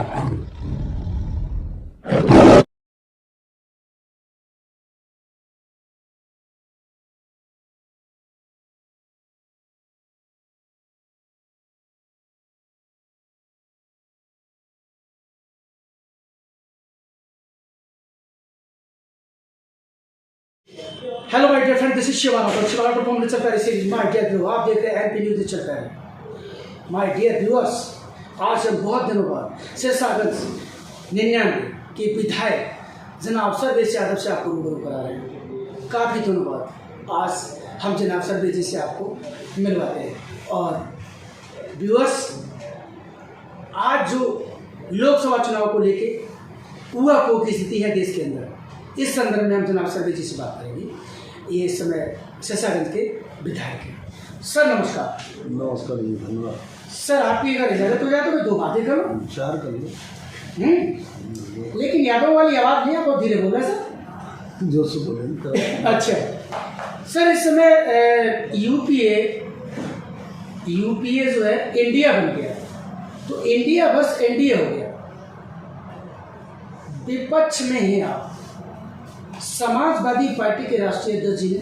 Hello my dear friend, this is Shiva Rathore from रिचर पैरी series. My dear viewer, आप देख रहे हैं एमपी न्यूज रिचर पैरी। माय डियर व्यूअर्स, आज हम बहुत दिनों बाद शेरशाहगंज 99 के विधायक जनाब सर्वेश यादव से आपको रूबरू करा रहे हैं। काफ़ी दिनों बाद आज हम जनाब सर्वेश जी से आपको मिलवाते हैं। और व्यूअर्स, आज जो लोकसभा चुनाव को लेके पूरा की स्थिति है देश के अंदर, इस संदर्भ में हम जनाब सर्वेश जी से बात करेंगे। ये इस समय शेरशाहगंज के विधायक हैं। सर नमस्कार। नमस्कार जी, धन्यवाद। सर आपकी अगर इजाजत हो जाए तो मैं दो बातें करूँ। विचार करिए। लेकिन यादव वाली आवाज़ नहीं है, बहुत धीरे बोल रहे हैं सर। जोर से बोले। अच्छा सर, इस समय यूपीए जो है इंडिया बन गया, तो इंडिया बस एनडीए हो गया। विपक्ष में ही आप समाजवादी पार्टी के राष्ट्रीय अध्यक्ष जी ने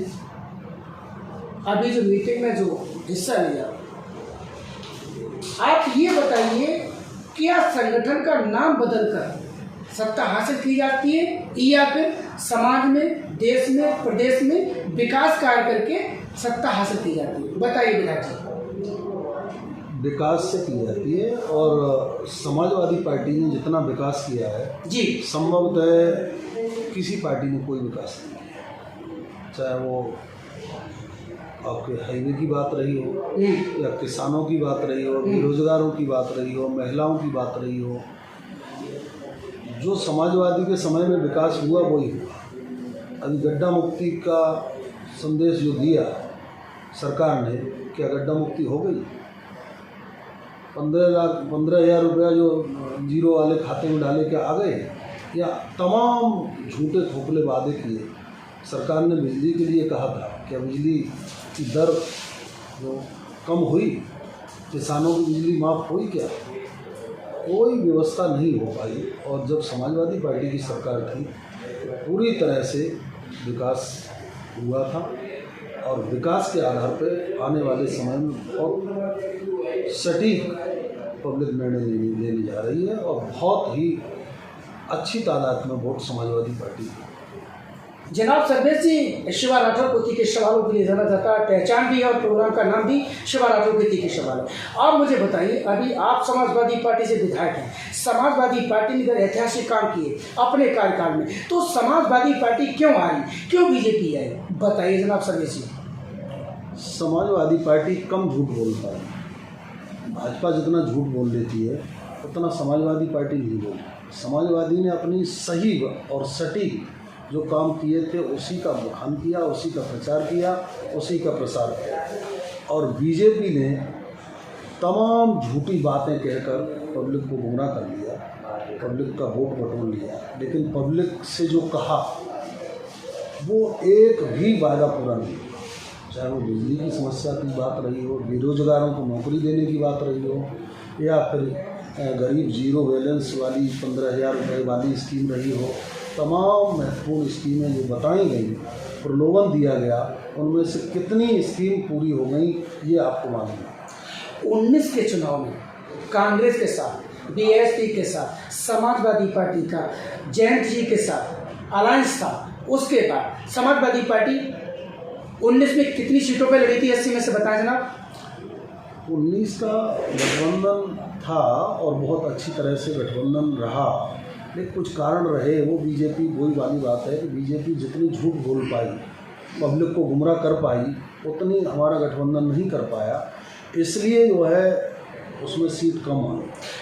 अभी जो मीटिंग में जो हिस्सा लिया, आप ये बताइए क्या संगठन का नाम बदलकर सत्ता हासिल की जाती है या फिर समाज में, देश में, प्रदेश में विकास कार्य करके सत्ता हासिल की जाती है? बताइए विधायक जी। विकास से की जाती है, और समाजवादी पार्टी ने जितना विकास किया है जी, संभवतः किसी पार्टी ने कोई विकास नहीं किया। चाहे वो आपके हाईवे की बात रही हो, या किसानों की बात रही हो, बेरोजगारों की बात रही हो, महिलाओं की बात रही हो, जो समाजवादी के समय में विकास हुआ वही हुआ। अभी गड्ढा मुक्ति का संदेश जो दिया सरकार ने, क्या गड्ढा मुक्ति हो गई? 15,000 रुपया जो जीरो वाले खाते में डाले क्या आ गए? या तमाम झूठे खोखले वादे किए। सरकार ने बिजली के लिए कहा था, क्या बिजली की दर जो कम हुई? किसानों की बिजली माफ़ हुई क्या? कोई व्यवस्था नहीं हो पाई। और जब समाजवादी पार्टी की सरकार थी तो पूरी तरह से विकास हुआ था, और विकास के आधार पर आने वाले समय में बहुत सटीक पब्लिक निर्णय लेने जा रही है, और बहुत ही अच्छी तादाद में वोट समाजवादी पार्टी की। जनाब सर्वेश जी, शिवा राठौर को 30 सवालों के लिए जाना जाता है। पहचान भी है और प्रोग्राम का नाम भी शिवा राठौर के 30 सवाल है। आप मुझे बताइए, अभी आप समाजवादी पार्टी से विधायक हैं, समाजवादी पार्टी ने अगर ऐतिहासिक काम किए अपने कार्यकाल में, तो समाजवादी पार्टी क्यों हारी, क्यों बीजेपी आई? बताइए जनाब सर्वेश जी। समाजवादी पार्टी कम झूठ बोलता है। भाजपा जितना झूठ बोल लेती है उतना समाजवादी पार्टी नहीं बोलती। समाजवादी ने अपनी सही और सटीक जो काम किए थे उसी का बखान किया, उसी का प्रचार किया, उसी का प्रसार किया। और बीजेपी ने तमाम झूठी बातें कहकर पब्लिक को गुमराह कर लिया, पब्लिक का वोट बटोर लिया। लेकिन पब्लिक से जो कहा वो एक भी वादा पूरा नहीं, चाहे वो बिजली की समस्या की बात रही हो, बेरोजगारों को नौकरी देने की बात रही हो, या फिर गरीब जीरो बैलेंस वाली 15,000 रुपये वाली स्कीम रही हो। तमाम महत्वपूर्ण स्कीमें जो बताई गई, प्रलोभन दिया गया, उनमें से कितनी स्कीम पूरी हो गई ये आपको मालूम है। 19 के चुनाव में कांग्रेस के साथ, बीएसपी के साथ, समाजवादी पार्टी का जयंत जी के साथ अलायंस था। उसके बाद समाजवादी पार्टी 19 में कितनी सीटों पर लड़ी थी? 80 में से बताएं जनाब। 19 का गठबंधन था और बहुत अच्छी तरह से गठबंधन रहा, लेकिन कुछ कारण रहे। वो बीजेपी, वही वाली बात है कि बीजेपी जितनी झूठ बोल पाई, पब्लिक को गुमराह कर पाई, उतनी हमारा गठबंधन नहीं कर पाया। इसलिए जो है उसमें सीट कम आई।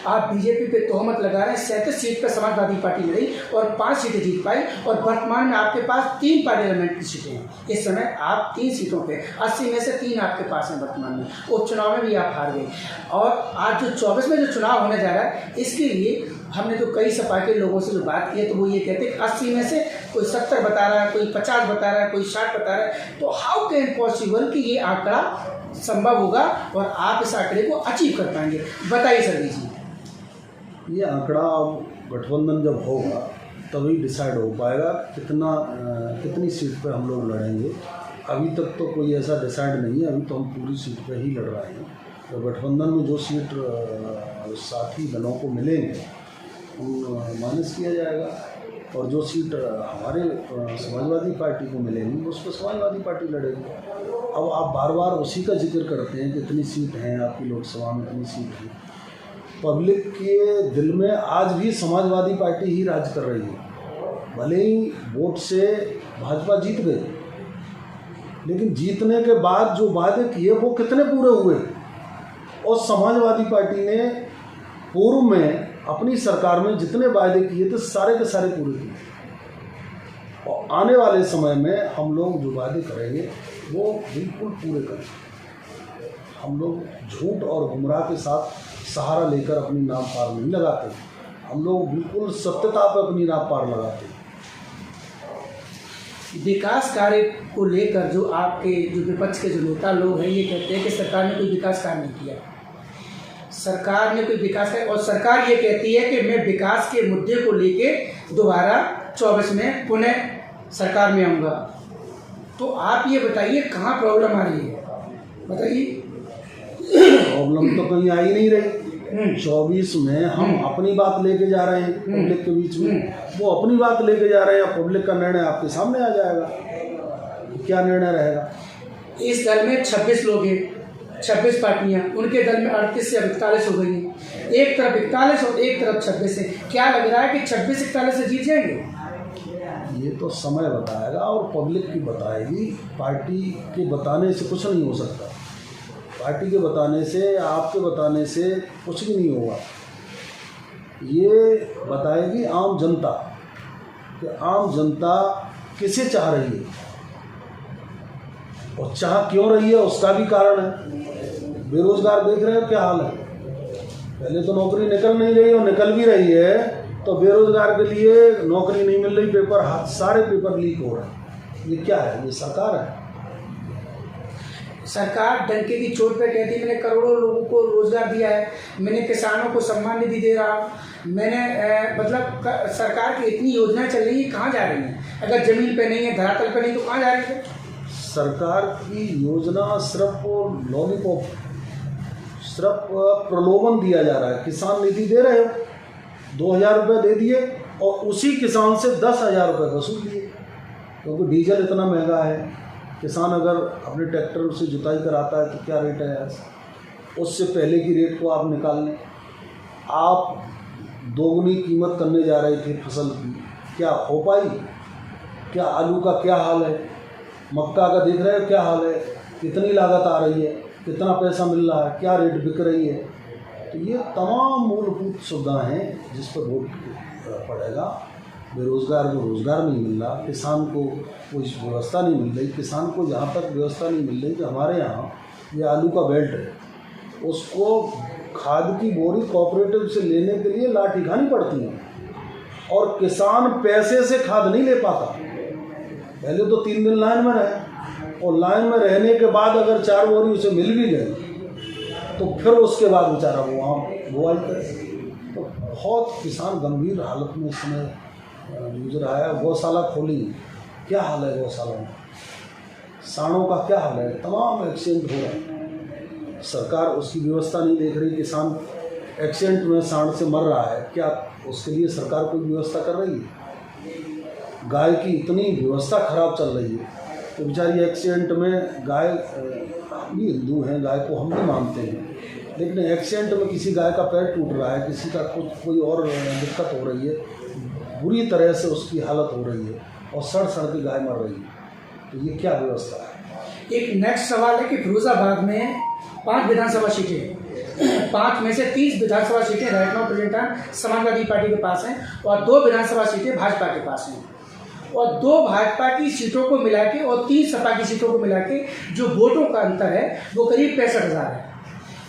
आप बीजेपी पे तोहमत लगा रहे हैं। 37 सीट पर समाजवादी पार्टी लड़ी और 5 सीटें जीत पाई, और वर्तमान में आपके पास 3 पार्लियामेंट की सीटें हैं। इस समय आप 3 सीटों पे 80 में से 3 आपके पास हैं वर्तमान में। उपचुनाव में भी आप हार गए, और आज जो 24 में जो चुनाव होने जा रहा है, इसके लिए हमने तो कई सपा के लोगों से जो बात की है, तो वो ये कहते हैं कि 80 में से कोई 70 बता रहा है, कोई 50 बता रहा है, कोई 60 बता रहा है। तो हाउ कैन पॉसिबल कि ये आंकड़ा संभव होगा और आप इस आंकड़े को अचीव कर पाएंगे? बताइए सर्वेश जी। ये आंकड़ा अब गठबंधन जब होगा तभी डिसाइड हो पाएगा कितनी सीट पे हम लोग लड़ेंगे। अभी तक तो कोई ऐसा डिसाइड नहीं है, अभी तो हम पूरी सीट पे ही लड़ रहे हैं। तो गठबंधन में जो सीट साथी दलों को मिलेंगे उन माइनस किया जाएगा, और जो सीट हमारे समाजवादी पार्टी को मिलेंगी उस पर समाजवादी पार्टी लड़ेगी। अब आप बार बार उसी का जिक्र करते हैं कि इतनी सीट हैं आपकी लोकसभा में, इतनी सीट है। पब्लिक के दिल में आज भी समाजवादी पार्टी ही राज कर रही है। भले ही वोट से भाजपा जीत गई, लेकिन जीतने के बाद जो वादे किए वो कितने पूरे हुए, और समाजवादी पार्टी ने पूर्व में अपनी सरकार में जितने वायदे किए थे सारे के सारे पूरे किए। और आने वाले समय में हम लोग जो वादे करेंगे वो बिल्कुल पूरे करेंगे। हम लोग झूठ और गुमराह के साथ सहारा लेकर अपनी नाव पार नहीं लगाते, हम लोग बिल्कुल सत्यता पर अपनी नाव पार लगाते हैं। विकास कार्य को लेकर जो आपके जो विपक्ष के जो नेता लोग हैं ये कहते हैं कि सरकार ने कोई विकास कार्य नहीं किया, सरकार ने कोई विकास कार्य, और सरकार ये कहती है कि मैं विकास के मुद्दे को लेके दोबारा 24 में पुनः सरकार में आऊँगा। तो आप ये बताइए कहाँ प्रॉब्लम आ रही है, बताइए। प्रॉब्लम तो कहीं आ ही नहीं रही। 24 में हम अपनी बात लेके जा रहे हैं पब्लिक के बीच में, वो अपनी बात लेके जा रहे हैं। पब्लिक का निर्णय आपके सामने आ जाएगा, क्या निर्णय रहेगा। इस दल में 26 लोग हैं, 26 पार्टियां, उनके दल में 38 से 41 हो गई हैं। एक तरफ 41 और एक तरफ 26 है। क्या लग रहा है कि 26-41 से जीत जाएंगे? ये तो समय बताएगा और पब्लिक की बताएगी। पार्टी के बताने से कुछ नहीं हो सकता, पार्टी के बताने से, आपके बताने से कुछ भी नहीं होगा। ये बताएगी आम जनता कि आम जनता किसे चाह रही है, और चाह क्यों रही है उसका भी कारण है। बेरोजगार देख रहे हो क्या हाल है, पहले तो नौकरी निकल नहीं रही और निकल भी रही है तो बेरोजगार के लिए नौकरी नहीं मिल रही, पेपर हाथ सारे पेपर लीक हो रहे हैं। ये क्या है, ये सरकार है। सरकार डंके की चोट पे कहती है मैंने करोड़ों लोगों को रोजगार दिया है, मैंने किसानों को सम्मान निधि दे रहा हूँ, मैंने मतलब सरकार की इतनी योजनाएं चल रही है, कहाँ जा रही हैं? अगर जमीन पे नहीं है, धरातल पे नहीं, तो कहाँ जा रही है? सरकार की योजना सिर्फ लॉलीपॉप, सिर्फ प्रलोभन दिया जा रहा है। किसान निधि दे रहे हो, 2000 रुपये दे दिए और उसी किसान से 10,000 रुपये वसूल लिए, क्योंकि डीजल इतना महंगा है। किसान अगर अपने ट्रैक्टर से जुताई कराता है तो क्या रेट है आज, उससे पहले की रेट को आप निकाल लें। आप दोगुनी कीमत करने जा रहे थे फसल की, क्या हो पाई? क्या आलू का क्या हाल है, मक्का का देख रहे हो क्या हाल है, कितनी लागत आ रही है, कितना पैसा मिल रहा है, क्या रेट बिक रही है। तो ये तमाम मूलभूत सुविधाएँ हैं जिस पर वोट पड़ेगा। बेरोज़गार को रोज़गार नहीं मिल रहा, किसान को कोई व्यवस्था नहीं मिल रही। किसान को जहाँ तक व्यवस्था नहीं मिल रही कि हमारे यहाँ ये आलू का बेल्ट है, उसको खाद की बोरी कोऑपरेटिव से लेने के लिए लाठी खानी पड़ती है, और किसान पैसे से खाद नहीं ले पाता। पहले तो 3 दिन लाइन में रहे, और लाइन में रहने के बाद अगर 4 बोरी उसे मिल भी गई तो फिर उसके बाद बेचारा वो वहाँ बुआई करे। तो बहुत किसान गंभीर हालत में इस समय जूझ रहा है। गौशाला खोली, क्या हाल है गौशाला में, सांडों का क्या हाल है, तमाम एक्सीडेंट हो रहे हैं। सरकार उसकी व्यवस्था नहीं देख रही। किसान एक्सीडेंट में सांड से मर रहा है, क्या उसके लिए सरकार कोई व्यवस्था कर रही है? गाय की इतनी व्यवस्था खराब चल रही है तो बेचारी एक्सीडेंट में गाय, हम भी हिंदू हैं, गाय को हम भी मानते हैं, लेकिन एक्सीडेंट में किसी गाय का पैर टूट रहा है, किसी का कुछ कोई और दिक्कत हो रही है, बुरी तरह से उसकी हालत हो रही है और सड़ के गाय मर रही है। तो ये क्या व्यवस्था है? एक नेक्स्ट सवाल है कि फिरोजाबाद में 5 विधानसभा सीटें, 5 में से 30 विधानसभा सीटें right now present Samajwadi party के पास हैं और 2 विधानसभा सीटें भाजपा के पास हैं, और 2 भाजपा की सीटों को मिला के और 3 सपा की सीटों को मिला के जो वोटों का अंतर है वो करीब 65,000 है।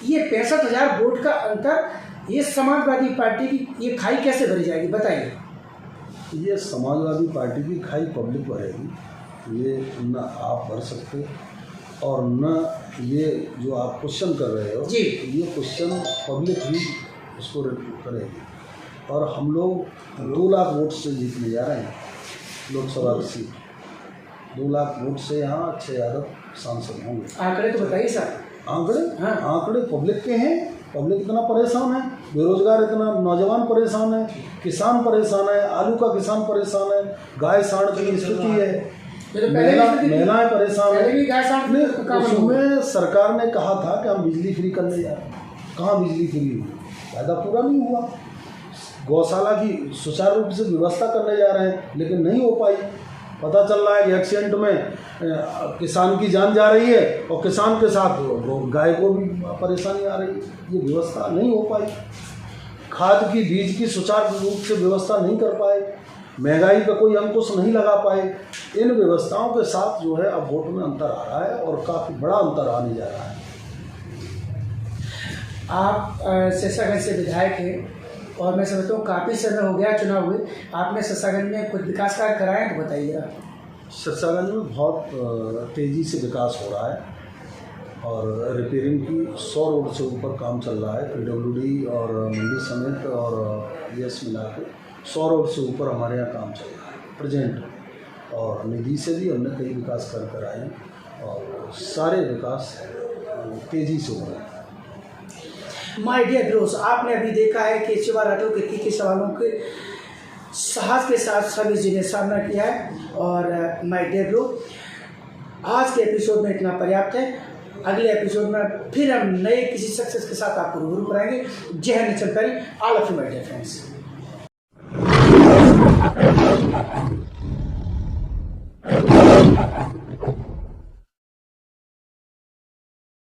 ये 65,000 वोट का अंतर, ये समाजवादी पार्टी की ये खाई कैसे भरी जाएगी, बताइए। ये समाजवादी पार्टी की खाई पब्लिक भरेगी, ये न आप भर सकते और न ये जो आप क्वेश्चन कर रहे हो जी, ये क्वेश्चन पब्लिक ही उसको करेगी। और हम लोग 2 लाख वोट से जीतने जा रहे हैं लोकसभा की सीट। 2 लाख वोट से यहाँ 6 यादव सांसद होंगे। आंकड़े तो बताइए सर। आंकड़े हाँ। आंकड़े पब्लिक के हैं। पब्लिक इतना परेशान है, बेरोजगार इतना, नौजवान परेशान है, किसान परेशान है, आलू का किसान परेशान है, गाय सांड की स्थिति है, ये तो पहले भी स्थिति थी। महिलाएं परेशान पहले भी है। गाय सांड नहीं, का काम हुआ। उसमें सरकार ने कहा था कि हम बिजली फ्री करने जा रहे हैं। कहाँ बिजली फ्री हुई? वायदा पूरा नहीं हुआ। गौशाला की सुचारू रूप से व्यवस्था करने जा रहे हैं, लेकिन नहीं हो पाई। पता चल रहा है कि एक्सीडेंट में किसान की जान जा रही है और किसान के साथ गाय को भी परेशानी आ रही है। ये व्यवस्था नहीं हो पाई। खाद की, बीज की सुचारू रूप से व्यवस्था नहीं कर पाए। महंगाई पर कोई अंकुश नहीं लगा पाए। इन व्यवस्थाओं के साथ जो है अब वोट में अंतर आ रहा है और काफ़ी बड़ा अंतर आने जा रहा है। आप सिरसागंज से विधायक हैं और मैं समझता हूँ काफ़ी समय हो गया चुनाव हुए, आपने सिरसागंज में कुछ विकास कार्य कराए हैं तो बताइए जरा। सिरसागंज में बहुत तेज़ी से विकास हो रहा है और रिपेयरिंग की 100 रोड से ऊपर काम चल रहा है। PWD और मंडी समेत और यस मिला के 100 रोड से ऊपर हमारे यहाँ काम चल रहा है प्रेजेंट। और निधि से भी हमने कई विकास कार्य कराए हैं और सारे विकास तेज़ी से हो रहे हैं। माय डियर ब्रोस, आपने अभी देखा है कि शिवा राठौर के तीखे सवालों के साहस के साथ सभी जी ने सामना किया है। और माय डियर ब्रो, आज के एपिसोड में इतना पर्याप्त है। अगले एपिसोड में फिर हम नए किसी सक्सेस के साथ आपको रूबरू कराएंगे। जय हिंद, चल करी all of you my dear friends.